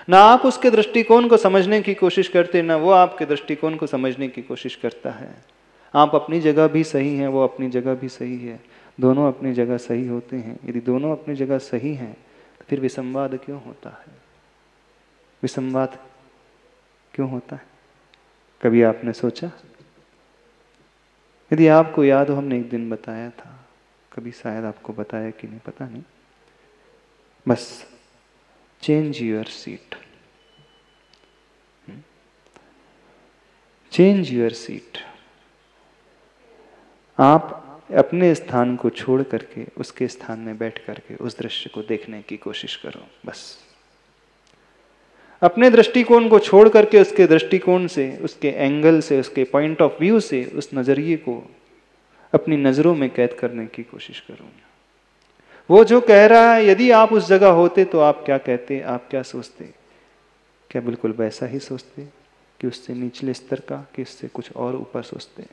ना आप उसके दृष्टिकोण को समझने की कोशिश करते, ना वो आपके दृष्टिकोण को समझने की कोशिश करता है। आप अपनी जगह भी सही हैं, वो अपनी जगह भी सही है, दोनों अपनी जगह सही होते हैं। यदि दोनों अपनी जगह सही हैं तो फिर विसंवाद क्यों होता है? विसंवाद क्यों होता है? कभी आपने सोचा? यदि आपको याद हो, हमने एक दिन बताया था, कभी शायद आपको बताया कि नहीं पता नहीं, बस change your seat, change your seat. आप अपने स्थान को छोड़ करके उसके स्थान में बैठ करके उस दृश्य को देखने की कोशिश करो। बस अपने दृष्टिकोण को छोड़ करके उसके दृष्टिकोण से, उसके एंगल से, उसके पॉइंट ऑफ व्यू से उस नजरिए को अपनी नजरों में कैद करने की कोशिश करो। वो जो कह रहा है, यदि आप उस जगह होते तो आप क्या कहते, आप क्या सोचते? क्या बिल्कुल वैसा ही सोचते कि उससे निचले स्तर का, कि उससे कुछ और ऊपर सोचते?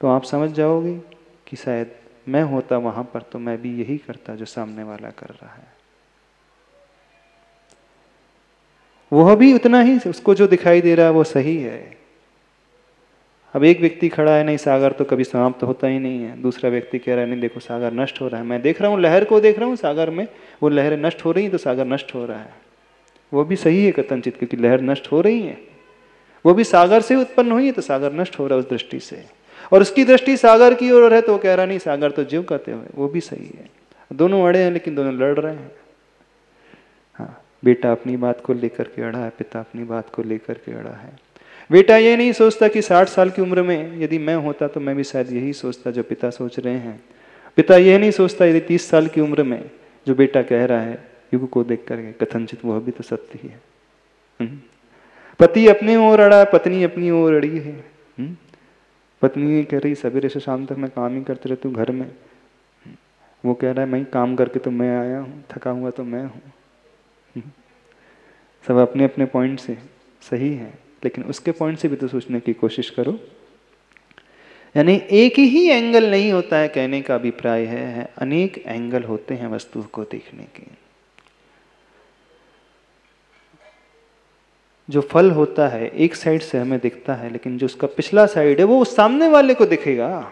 तो आप समझ जाओगे कि शायद मैं होता वहां पर तो मैं भी यही करता जो सामने वाला कर रहा है। वह भी उतना ही, उसको जो दिखाई दे रहा है वो सही है। अब एक व्यक्ति खड़ा है, नहीं सागर तो कभी समाप्त होता ही नहीं है। दूसरा व्यक्ति कह रहा है, नहीं देखो सागर नष्ट हो रहा है। मैं देख रहा हूँ, लहर को देख रहा हूँ सागर में, वो लहरें नष्ट हो रही हैं तो सागर नष्ट हो रहा है। वो भी सही है कथनचित, क्योंकि लहर नष्ट हो रही है, वो भी सागर से उत्पन्न हुई है तो सागर नष्ट हो रहा है उस दृष्टि से। और उसकी दृष्टि सागर की ओर है तो वो कह रहा नहीं सागर तो जीव कहते हुए, वो भी सही है। दोनों अड़े हैं लेकिन दोनों लड़ रहे हैं। हाँ, बेटा अपनी बात को लेकर के अड़ा है, पिता अपनी बात को लेकर के अड़ा है। बेटा ये नहीं सोचता कि 60 साल की उम्र में यदि मैं होता तो मैं भी शायद यही सोचता जो पिता सोच रहे हैं। पिता ये नहीं सोचता यदि 30 साल की उम्र में जो बेटा कह रहा है युग को देख करके कथनचित वह भी तो सत्य ही है। पति अपने ओर अड़ा, पत्नी अपनी ओर अड़ी है। पत्नी कह रही सवेरे से शाम तक मैं काम ही करते रहती हूँ घर में, वो कह रहा है मैं काम करके तो मैं आया हूँ, थका हुआ तो मैं हूँ। सब अपने अपने पॉइंट से सही है, लेकिन उसके पॉइंट से भी तो सोचने की कोशिश करो। यानी एक ही एंगल नहीं होता है, कहने का अभिप्राय है अनेक एंगल होते हैं वस्तु को देखने के। जो फल होता है एक साइड से हमें दिखता है, लेकिन जो उसका पिछला साइड है वो उस सामने वाले को दिखेगा।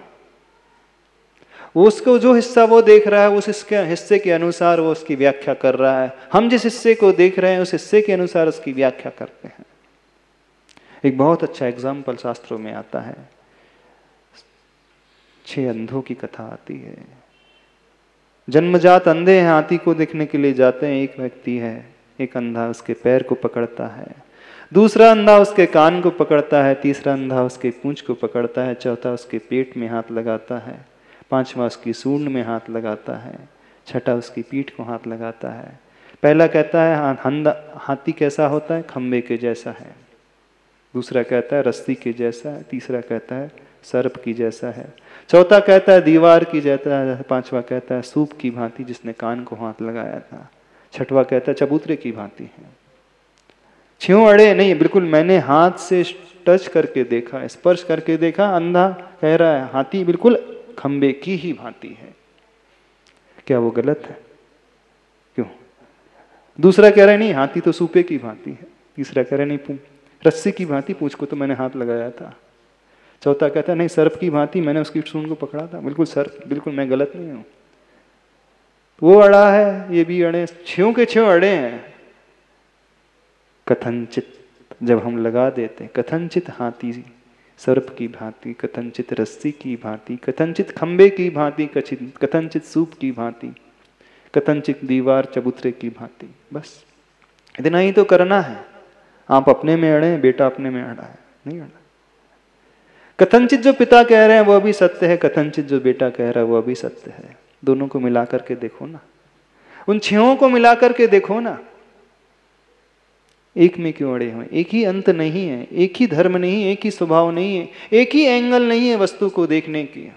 वो उसको जो हिस्सा वो देख रहा है उस हिस्से के अनुसार वो उसकी व्याख्या कर रहा है। हम जिस हिस्से को देख रहे हैं उस हिस्से के अनुसार उसकी व्याख्या करते हैं। एक बहुत अच्छा एग्जाम्पल शास्त्रों में आता है, 6 अंधों की कथा आती है। जन्मजात अंधे हैं, हाथी को देखने के लिए जाते हैं। एक व्यक्ति है, एक अंधा उसके पैर को पकड़ता है, दूसरा अंधा उसके कान को पकड़ता है, तीसरा अंधा उसके पूंछ को पकड़ता है, चौथा उसके पेट में हाथ लगाता है, पांचवा उसकी सूंड में हाथ लगाता है, छठा उसकी पीठ को हाथ लगाता है। पहला कहता है हाथी कैसा होता है? खंबे के जैसा है। दूसरा कहता है रस्सी के जैसा है। तीसरा कहता है सर्प की जैसा है। चौथा कहता है दीवार की जैसा है। पांचवा कहता है सूप की भांति जिसने कान को हाथ लगाया था। छठवा कहता है चबूतरे की भांति है। 6 अड़े नहीं, बिल्कुल मैंने हाथ से टच करके देखा, स्पर्श करके देखा। अंधा कह रहा है हाथी बिल्कुल खंबे की ही भांति है। क्या वो गलत है? क्यों? दूसरा कह रहा है नहीं हाथी तो सूपे की भांति है। तीसरा कह रहा है नहीं रस्सी की भांति, पूंछ को तो मैंने हाथ लगाया था। चौथा कहता है नहीं सर्प की भांति, मैंने उसकी सूंड को पकड़ा था। बिल्कुल सर्प, बिल्कुल मैं गलत नहीं हूं। वो अड़ा है, ये भी अड़े, 6 के 6 अड़े हैं। कथनचित जब हम लगा देते, कथनचित हाथी सर्प की भांति, कथनचित रस्सी की भांति, कथनचित खंबे की भांति, कथनचित सूप की भांति, कथनचित दीवार चबूतरे की भांति। बस इतना ही तो करना है। आप अपने में अड़े, बेटा अपने में अड़ा है, नहीं अड़ा। कथनचित जो पिता कह रहे हैं वह भी सत्य है, कथनचित जो बेटा कह रहा है वह भी सत्य है। दोनों को मिला करके देखो ना, उन 6 को मिला करके देखो ना। एक में क्यों अड़े हुए? एक ही अंत नहीं है, एक ही धर्म नहीं है, एक ही स्वभाव नहीं है, एक ही एंगल नहीं है वस्तु को देखने की।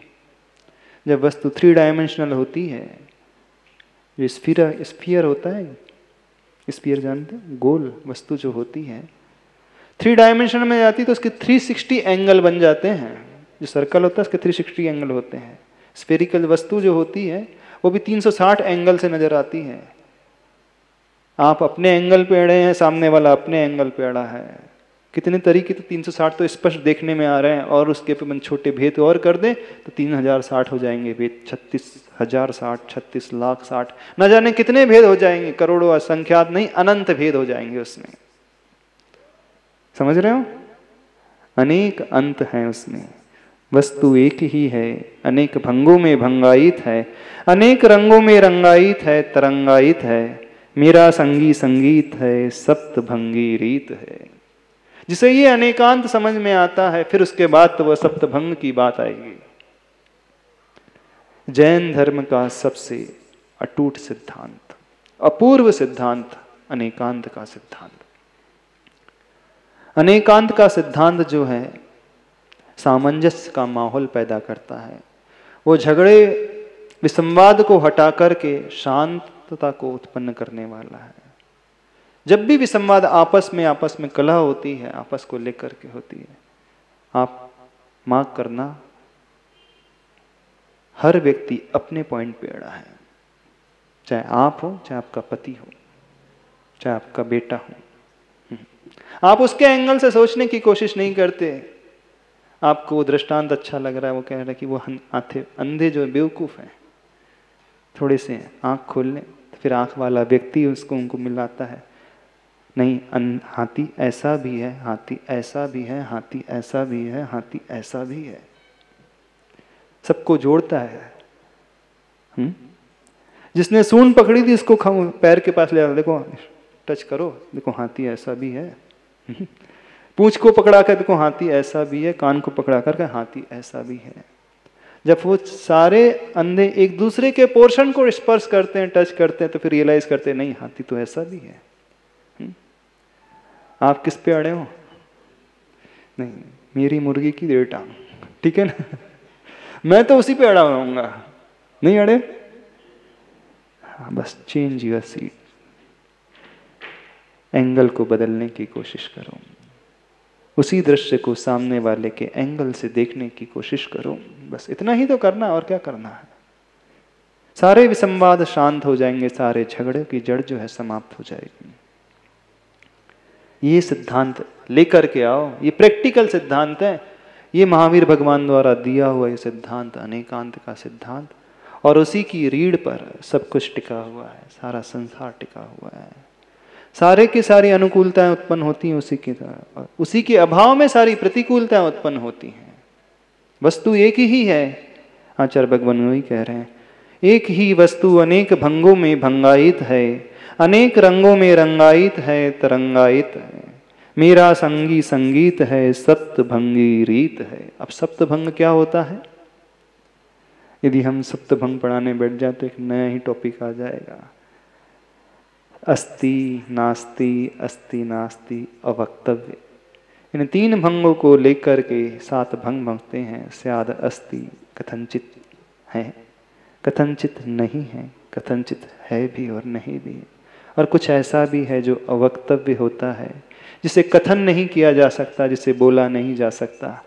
जब वस्तु 3 डायमेंशनल होती है, जो स्फीयर होता है, स्फीयर जानते हैं, गोल वस्तु जो होती है 3 डायमेंशन में जाती है तो उसके 360 एंगल बन जाते हैं। जो सर्कल होता है उसके 360 एंगल होते हैं। स्फेरिकल वस्तु जो होती है वो भी 360 एंगल से नजर आती है। आप अपने एंगल पे अड़े हैं, सामने वाला अपने एंगल पे अड़ा है। कितने तरीके, तो 360 तो स्पष्ट देखने में आ रहे हैं, और उसके पे छोटे भेद और कर दें तो 3060 हो जाएंगे भेद, 36,060, 36,60,, न जाने कितने भेद हो जाएंगे, करोड़ों, असंख्यात नहीं, अनंत भेद हो जाएंगे उसमें। समझ रहे हो? अनेक अंत हैं उसमें, वस्तु एक ही है, अनेक भंगों में भंगायित है, अनेक रंगों में रंगायित है, तरंगायित है। मेरा संगी संगीत है, सप्त भंगी रीत है। जिसे ये अनेकांत समझ में आता है, फिर उसके बाद तो वह सप्तभंग की बात आएगी। जैन धर्म का सबसे अटूट सिद्धांत, अपूर्व सिद्धांत, अनेकांत का सिद्धांत। अनेकांत का सिद्धांत जो है, सामंजस्य का माहौल पैदा करता है। वो झगड़े विसंवाद को हटा करके शांतता को उत्पन्न करने वाला है। जब भी विसंवाद आपस में कलह होती है, आपस को लेकर के होती है, आप मार्क करना, हर व्यक्ति अपने पॉइंट पे अड़ा है। चाहे आप हो, चाहे आपका पति हो, चाहे आपका बेटा हो। आप उसके एंगल से सोचने की कोशिश नहीं करते। आपको वो दृष्टांत अच्छा लग रहा है, वो कह रहा है कि वो अंधे जो बेवकूफ हैं, थोड़े से आंख खोल लें तो फिर आंख वाला व्यक्ति उसको उनको मिलाता है। नहीं, हाथी ऐसा भी है, हाथी ऐसा भी है, हाथी ऐसा भी है, हाथी ऐसा भी है, सबको जोड़ता है। जिसने सूंड पकड़ी थी उसको पैर के पास ले आया, देखो टच करो, देखो हाथी ऐसा भी है। पूंछ को पकड़ा कर देखो हाथी ऐसा भी है, कान को पकड़ा कर हाथी ऐसा भी है। जब वो सारे अंधे एक दूसरे के पोर्शन को स्पर्श करते हैं, टच करते हैं, तो फिर रियलाइज करते हैं नहीं, हाथी तो ऐसा भी है। आप किस पे अड़े हो? नहीं, मेरी मुर्गी की 1.5 टांग, ठीक है ना, मैं तो उसी पे अड़ा रहूंगा। नहीं अड़े? हाँ, बस चेंज योर सीट, एंगल को बदलने की कोशिश करो, उसी दृश्य को सामने वाले के एंगल से देखने की कोशिश करो। बस इतना ही तो करना, और क्या करना है। सारे विसंवाद शांत हो जाएंगे, सारे झगड़े की जड़ जो है समाप्त हो जाएगी। ये सिद्धांत लेकर के आओ, ये प्रैक्टिकल सिद्धांत है, ये महावीर भगवान द्वारा दिया हुआ ये सिद्धांत, अनेकांत का सिद्धांत, और उसी की रीढ़ पर सब कुछ टिका हुआ है, सारा संसार टिका हुआ है। सारे की सारी अनुकूलताएं उत्पन्न होती हैं उसी की तरह, उसी के अभाव में सारी प्रतिकूलताएं उत्पन्न होती हैं। वस्तु एक ही है, आचार्य भगवान वही कह रहे हैं, एक ही वस्तु अनेक भंगों में भंगायित है, अनेक रंगों में रंगायित है, तरंगायित है। मेरा संगी संगीत है, सप्तभंगी रीत है। अब सप्तभंग क्या होता है? यदि हम सप्तभंग पढ़ाने बैठ जाए तो एक नया ही टॉपिक आ जाएगा। अस्ति नास्ति, अस्ति नास्ति, अवक्तव्य। इन 3 भंगों को लेकर के 7 भंग बनते हैं। स्याद अस्ति, कथनचित है, कथनचित नहीं है, कथनचित है भी और नहीं भी, और कुछ ऐसा भी है जो अवक्तव्य होता है, जिसे कथन नहीं किया जा सकता, जिसे बोला नहीं जा सकता।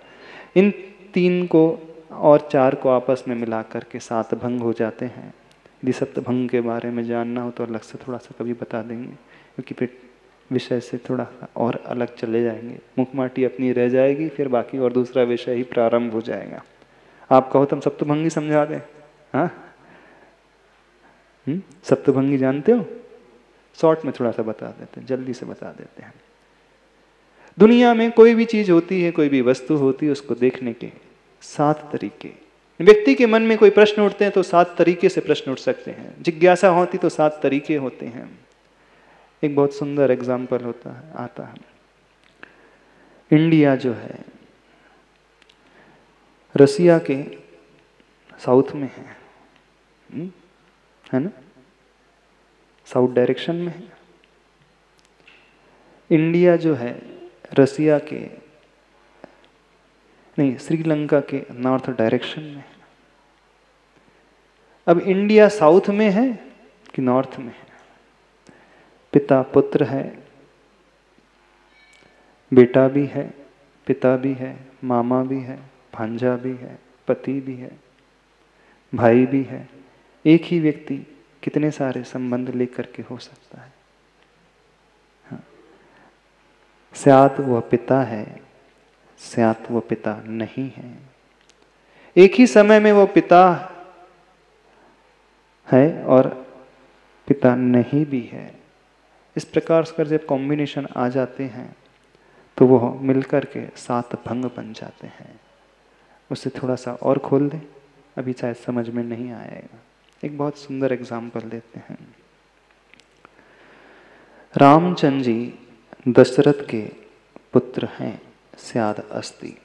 इन 3 को और 4 को आपस में मिला करके 7 भंग हो जाते हैं। यदि सप्तभंग के बारे में जानना हो तो अलग से थोड़ा सा कभी बता देंगे, क्योंकि फिर विषय से थोड़ा और अलग चले जाएंगे, मुखमाटी अपनी रह जाएगी, फिर बाकी और दूसरा विषय ही प्रारंभ हो जाएगा। आप कहो तो हम सप्तभंगी समझा दें? हाँ, सप्तभंगी जानते हो? शॉर्ट में थोड़ा सा बता देते हैं, जल्दी से बता देते हैं। दुनिया में कोई भी चीज होती है, कोई भी वस्तु होती है, उसको देखने के 7 तरीके। व्यक्ति के मन में कोई प्रश्न उठते हैं तो 7 तरीके से प्रश्न उठ सकते हैं। जिज्ञासा होती तो 7 तरीके होते हैं। एक बहुत सुंदर एग्जाम्पल आता है। इंडिया जो है रसिया के साउथ में है ना, साउथ डायरेक्शन में है। इंडिया जो है रसिया के नहीं, श्रीलंका के नॉर्थ डायरेक्शन में है। अब इंडिया साउथ में है कि नॉर्थ में है? पिता पुत्र है, बेटा भी है, पिता भी है, मामा भी है, भांजा भी है, पति भी है, भाई भी है। एक ही व्यक्ति कितने सारे संबंध लेकर के हो सकता है? स्यात् वह पिता है, स्यात् वह पिता नहीं है। एक ही समय में वो पिता है और पिता नहीं भी है। इस प्रकार से जब कॉम्बिनेशन आ जाते हैं तो वो मिलकर के 7 भंग बन जाते हैं। उसे थोड़ा सा और खोल दें, अभी शायद समझ में नहीं आएगा। एक बहुत सुंदर एग्जाम्पल देते हैं। रामचंद्र जी दशरथ के पुत्र हैं, स्याद अस्ति।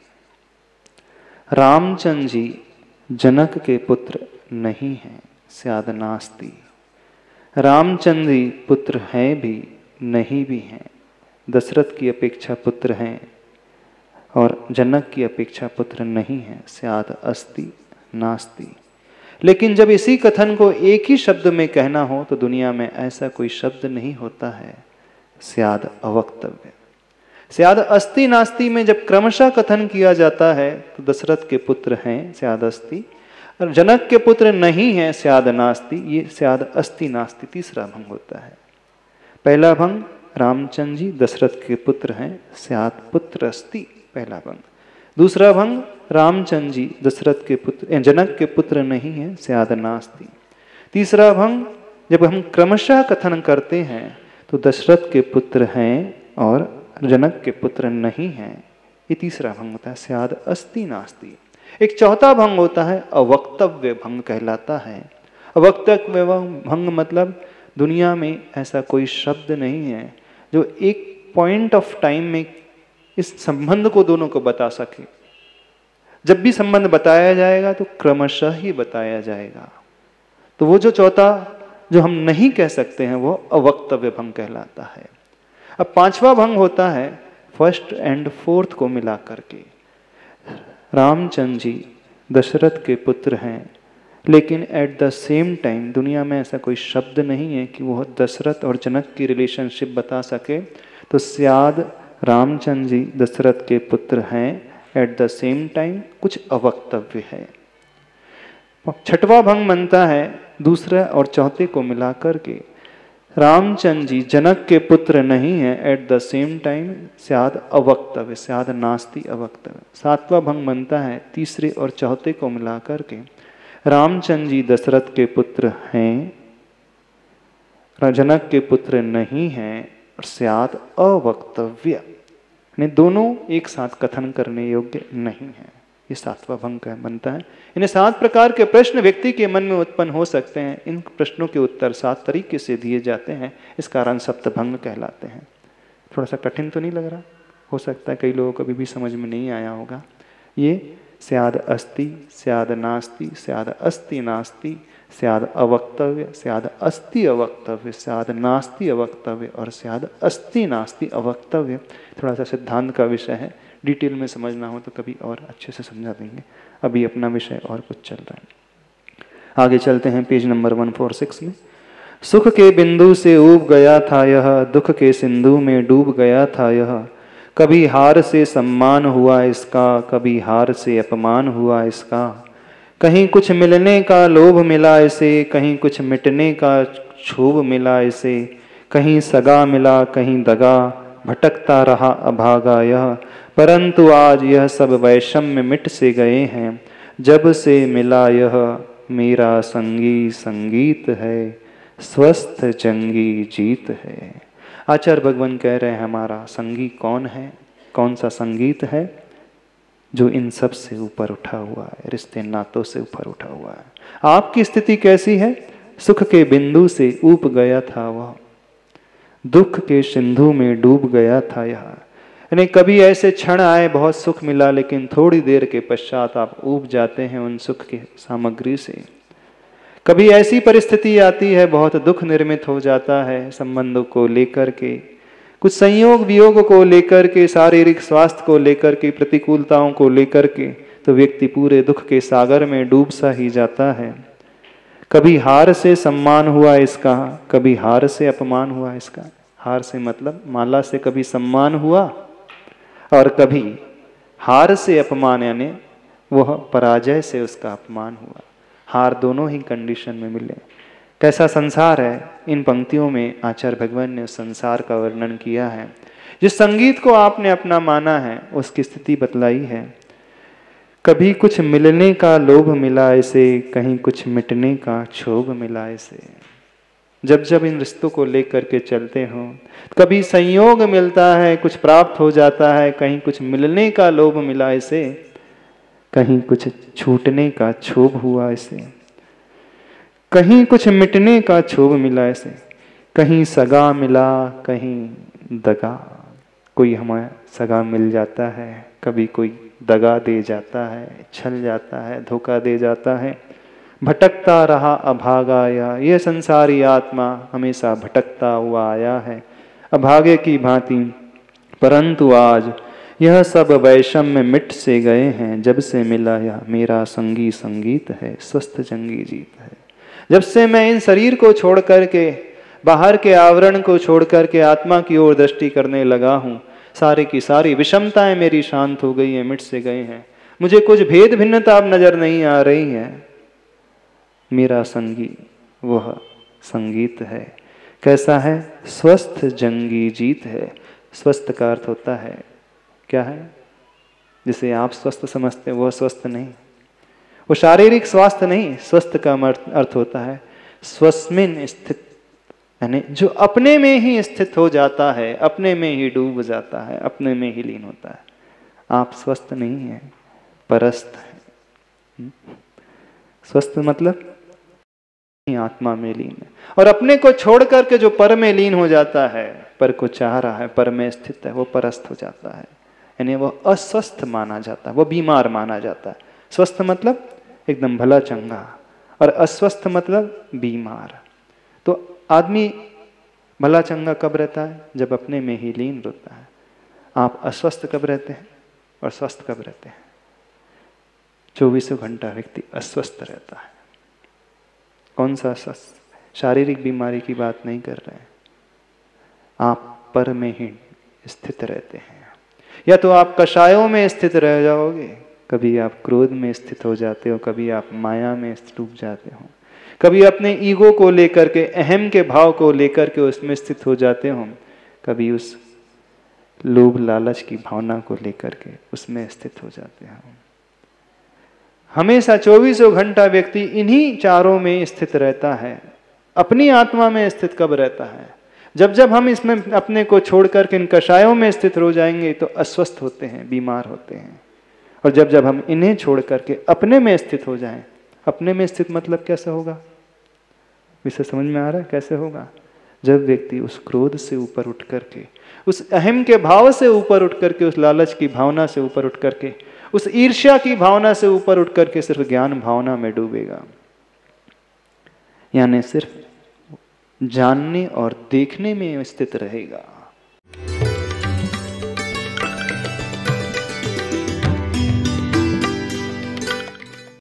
रामचंद्र जी जनक के पुत्र नहीं हैं, स्याद नास्ति। रामचंद्र जी पुत्र हैं भी नहीं भी हैं, दशरथ की अपेक्षा पुत्र हैं और जनक की अपेक्षा पुत्र नहीं है, स्याद अस्ति नास्ति। लेकिन जब इसी कथन को एक ही शब्द में कहना हो तो दुनिया में ऐसा कोई शब्द नहीं होता है, स्याद अवक्तव्य। स्याद अस्ति नास्ति में जब क्रमशः कथन किया जाता है तो दशरथ के पुत्र हैं, स्याद अस्ति, और जनक के पुत्र नहीं है, स्याद नास्ति। ये स्याद अस्ति नास्ति तीसरा भंग होता है। पहला भंग रामचंद्र जी दशरथ के पुत्र हैं, स्याद पुत्र अस्ति, पहला भंग। दूसरा भंग रामचंद्र जी दशरथ के पुत्र जनक के पुत्र नहीं है, स्याद नास्ति। तीसरा भंग जब हम क्रमशः कथन करते हैं तो दशरथ के पुत्र हैं और जनक के पुत्र नहीं हैं, ये तीसरा भंग होता है, स्याद अस्ति नास्ति। एक चौथा भंग होता है अवक्तव्य भंग कहलाता है। अवक्तव्य भंग मतलब दुनिया में ऐसा कोई शब्द नहीं है जो एक पॉइंट ऑफ टाइम में इस संबंध को दोनों को बता सके। जब भी संबंध बताया जाएगा तो क्रमशः ही बताया जाएगा। तो वो जो चौथा जो हम नहीं कह सकते हैं वो अवक्तव्य भंग कहलाता है। अब पांचवा भंग होता है फर्स्ट एंड फोर्थ को मिला करके। रामचंद्र जी दशरथ के पुत्र हैं, लेकिन एट द सेम टाइम दुनिया में ऐसा कोई शब्द नहीं है कि वह दशरथ और जनक की रिलेशनशिप बता सके। तो स्याद रामचंद्र जी दशरथ के पुत्र हैं, एट द सेम टाइम कुछ अवक्तव्य है। छठवां भंग बनता है दूसरा और चौथे को मिलाकर के। रामचंद्र जी जनक के पुत्र नहीं है, एट द सेम टाइम स्याद अवक्तव्य, स्याद नास्ति अवक्तव्य। सातवां भंग बनता है तीसरे और चौथे को मिलाकर के। रामचंद्र जी दशरथ के पुत्र हैं, जनक के पुत्र नहीं हैं, और स्याद अवक्तव्य, दोनों एक साथ कथन करने योग्य नहीं है। ये सातवां भंग का बनता है। इन्हें 7 प्रकार के प्रश्न व्यक्ति के मन में उत्पन्न हो सकते हैं। इन प्रश्नों के उत्तर 7 तरीके से दिए जाते हैं, इस कारण सप्तभंग कहलाते हैं। थोड़ा सा कठिन तो नहीं लग रहा? हो सकता है कई लोगों को अभी भी समझ में नहीं आया होगा। ये स्याद अस्ति, स्याद नास्ति, स्याद अस्ति नास्ति, स्याद अवक्तव्य, स्याद अस्ति अवक्तव्य, स्याद नास्ति अवक्तव्य और स्याद अस्ति नास्ति अवक्तव्य थोड़ा सा सिद्धांत का विषय है। डिटेल में समझना हो तो कभी और अच्छे से समझा देंगे। अभी अपना विषय और कुछ चल रहा है। आगे चलते हैं पेज नंबर 146 में। सुख के बिंदु से ऊब गया था यह, दुख के सिंधु में डूब गया था यह। कभी हार से सम्मान हुआ इसका, कभी हार से अपमान हुआ इसका। कहीं कुछ मिलने का लोभ मिला इसे, कहीं कुछ मिटने का क्षोभ मिला इसे। कहीं सगा मिला कहीं दगा, भटकता रहा अभागा यह। परंतु आज यह सब वैषम्य मिट से गए हैं, जब से मिला यह मेरा संगी संगीत है, स्वस्थ जंगी जीत है। आचार्य भगवान कह रहे हैं हमारा संगी कौन है, कौन सा संगीत है? जो इन सब से ऊपर उठा हुआ है, रिश्ते नातों से ऊपर उठा हुआ है। आपकी स्थिति कैसी है? सुख के बिंदु से ऊब गया था वह, दुख के सिंधु में डूब गया था यह। यानी कभी ऐसे क्षण आए बहुत सुख मिला, लेकिन थोड़ी देर के पश्चात आप ऊब जाते हैं उन सुख की सामग्री से। कभी ऐसी परिस्थिति आती है बहुत दुख निर्मित हो जाता है संबंधों को लेकर के, कुछ संयोग वियोग को लेकर के, शारीरिक स्वास्थ्य को लेकर के, प्रतिकूलताओं को लेकर के, तो व्यक्ति पूरे दुख के सागर में डूब सा ही जाता है। कभी हार से सम्मान हुआ इसका, कभी हार से अपमान हुआ इसका। हार से मतलब माला से कभी सम्मान हुआ और कभी हार से अपमान, यानी वह पराजय से उसका अपमान हुआ। हार दोनों ही कंडीशन में मिले। कैसा संसार है, इन पंक्तियों में आचार्य भगवान ने उस संसार का वर्णन किया है। जिस संगीत को आपने अपना माना है उसकी स्थिति बतलाई है। कभी कुछ मिलने का लोभ मिला इसे, कहीं कुछ मिटने का क्षोभ मिला इसे। जब जब इन रिश्तों को लेकर के चलते हो, कभी संयोग मिलता है, कुछ प्राप्त हो जाता है, कहीं कुछ मिलने का लोभ मिला इसे, कहीं कुछ छूटने का क्षोभ हुआ इसे, कहीं कुछ मिटने का क्षोभ मिला इसे, कहीं सगा मिला कहीं दगा। कोई हमारा सगा मिल जाता है, कभी कोई दगा दे जाता है, छल जाता है, धोखा दे जाता है। भटकता रहा अभागा आया, ये संसारी आत्मा हमेशा भटकता हुआ आया है अभागे की भांति, परंतु आज यह सब वैषम्य मिट से गए हैं। जब से मिला यह मेरा संगी संगीत है, स्वस्थ जंगी जीत है। जब से मैं इन शरीर को छोड़ करके, बाहर के आवरण को छोड़ करके आत्मा की ओर दृष्टि करने लगा हूँ, सारी की सारी विषमताएं मेरी शांत हो गई हैं, मिट से गए हैं। मुझे कुछ भेद भिन्नता अब नजर नहीं आ रही है। मेरा संगी वह संगीत है। कैसा है? स्वस्थ जंगी जीत है। स्वस्थ का अर्थ होता है क्या है? जिसे आप स्वस्थ समझते हैं वह स्वस्थ नहीं, वो शारीरिक स्वास्थ्य नहीं। स्वस्थ का अर्थ होता है स्वस्मिन स्थित, यानी जो अपने में ही स्थित हो जाता है, अपने में ही डूब जाता है, अपने में ही लीन होता है। आप स्वस्थ नहीं है, परस्त है। स्वस्थ मतलब आत्मा में लीन है, और अपने को छोड़ करके जो पर में लीन हो जाता है, पर को चाह रहा है, पर में स्थित है, वो परस्त हो जाता है। यानी वो अस्वस्थ माना जाता है, वो बीमार माना जाता है। स्वस्थ मतलब एकदम भला चंगा, और अस्वस्थ मतलब बीमार। तो आदमी भला चंगा कब रहता है? जब अपने में ही लीन रहता है। आप अस्वस्थ कब रहते हैं और स्वस्थ कब रहते हैं? 24 घंटा व्यक्ति अस्वस्थ रहता है। कौन सा स्वस्थ? शारीरिक बीमारी की बात नहीं कर रहे हैं। आप पर में ही स्थित रहते हैं। या तो आप कषायों में स्थित रह जाओगे, कभी आप क्रोध में स्थित हो जाते हो, कभी आप माया में डूब जाते हो, कभी अपने ईगो को लेकर के, अहम के भाव को लेकर के उसमें स्थित हो जाते हो, कभी उस लोभ लालच की भावना को लेकर के उसमें स्थित हो जाते हो। हमेशा 24 घंटा व्यक्ति इन्हीं चारों में स्थित रहता है। अपनी आत्मा में स्थित कब रहता है? जब जब हम इसमें अपने को छोड़ करके इन कषायों में स्थित हो जाएंगे तो अस्वस्थ होते हैं, बीमार होते हैं। और जब जब हम इन्हें छोड़ करके अपने में स्थित हो जाएं, अपने में स्थित मतलब कैसे होगा? इसे समझ में आ रहा है कैसे होगा? जब व्यक्ति उस क्रोध से ऊपर उठ करके, उस अहम के भाव से ऊपर उठ करके, उस लालच की भावना से ऊपर उठ करके, उस ईर्ष्या की भावना से ऊपर उठ करके सिर्फ ज्ञान भावना में डूबेगा, यानी सिर्फ जानने और देखने में स्थित रहेगा।